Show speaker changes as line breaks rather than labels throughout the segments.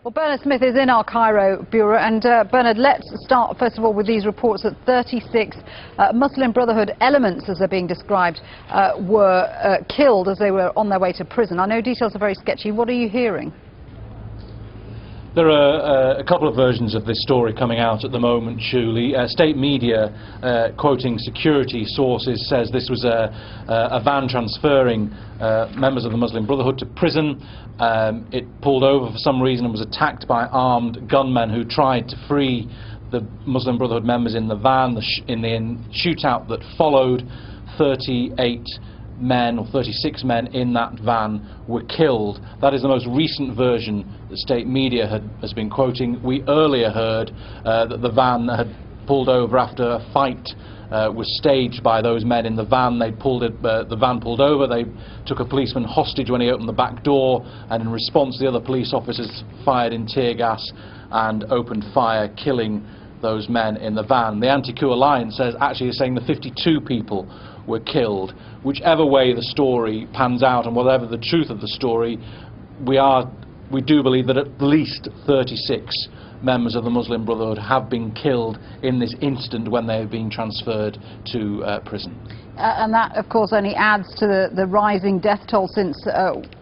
Well, Bernard Smith is in our Cairo bureau, and Bernard, let's start first of all with these reports that 36 Muslim Brotherhood elements, as they're being described, were killed as they were on their way to prison. I know details are very sketchy. What are you hearing?
There are a couple of versions of this story coming out at the moment, Julie. State media, quoting security sources, says this was a van transferring members of the Muslim Brotherhood to prison. It pulled over for some reason and was attacked by armed gunmen who tried to free the Muslim Brotherhood members in the van. In the shootout that followed, 38 men or 36 men in that van were killed. That is the most recent version that state media has been quoting. We earlier heard that the van had pulled over after a fight was staged by those men in the van. The van pulled over, they took a policeman hostage when he opened the back door, and in response the other police officers fired in tear gas and opened fire, killing those men in the van. The Anti-Coup Alliance is saying the 52 people were killed. Whichever way the story pans out and whatever the truth of the story, we do believe that at least 36 members of the Muslim Brotherhood have been killed in this incident when they have been transferred to prison.
And that, of course, only adds to the rising death toll since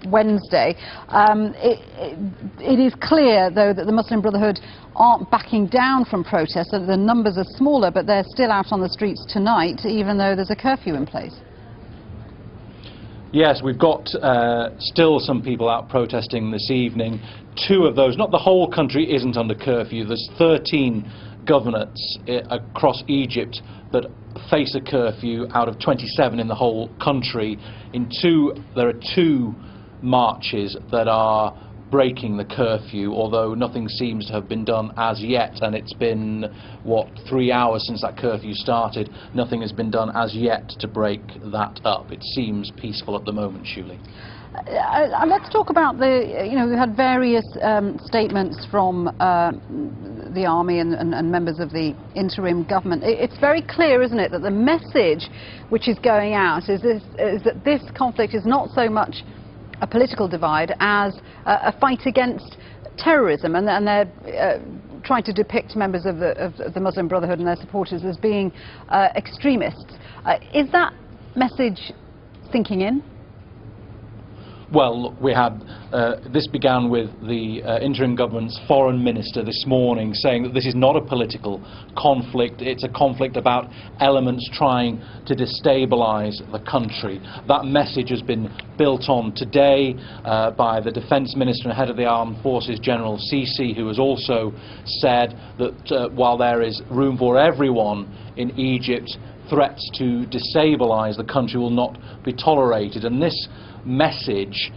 Wednesday. It is clear, though, that the Muslim Brotherhood aren't backing down from protests. The numbers are smaller, but they're still out on the streets tonight, even though there's a curfew in place.
Yes, we've got still some people out protesting this evening. 2 of those, not the whole country isn't under curfew. There's 13 governorates across Egypt that face a curfew out of 27 in the whole country. There are 2 marches that are breaking the curfew, although nothing seems to have been done as yet, and it's been, 3 hours since that curfew started. Nothing has been done as yet to break that up. It seems peaceful at the moment, Julie.
Let's talk about we had various statements from the army and members of the interim government. It's very clear, isn't it, that the message which is going out is that this conflict is not so much a political divide as a fight against terrorism, and they're trying to depict members of the Muslim Brotherhood and their supporters as being extremists. Is that message sinking in?
Well, look, this began with the interim government's foreign minister this morning saying that this is not a political conflict, it's a conflict about elements trying to destabilise the country. That message has been built on today by the defence minister and head of the armed forces, General Sisi, who has also said that while there is room for everyone in Egypt, threats to destabilise the country will not be tolerated. And this message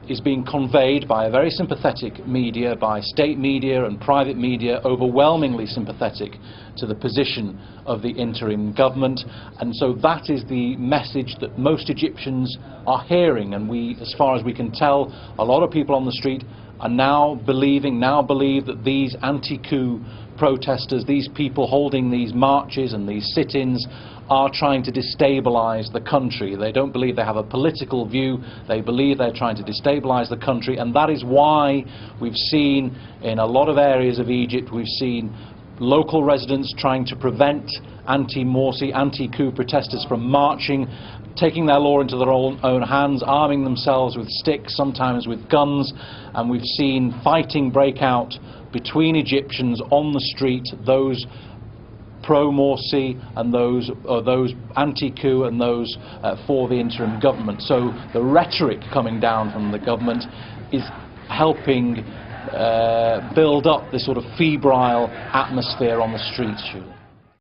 is being conveyed by a very sympathetic media, by state media and private media, overwhelmingly sympathetic to the position of the interim government. And so that is the message that most Egyptians are hearing, and as far as we can tell, a lot of people on the street are now believe that these anti-coup protesters, these people holding these marches and these sit-ins, are trying to destabilise the country. They don't believe they have a political view, they believe they're trying to destabilise the country, and that is why we've seen in a lot of areas of Egypt, we've seen local residents trying to prevent anti-Morsi, anti-coup protesters from marching, taking their law into their own hands, arming themselves with sticks, sometimes with guns, and we've seen fighting break out between Egyptians on the street, those pro-Morsi and those anti-coup and those for the interim government. So the rhetoric coming down from the government is helping build up this sort of febrile atmosphere on the streets, Julie.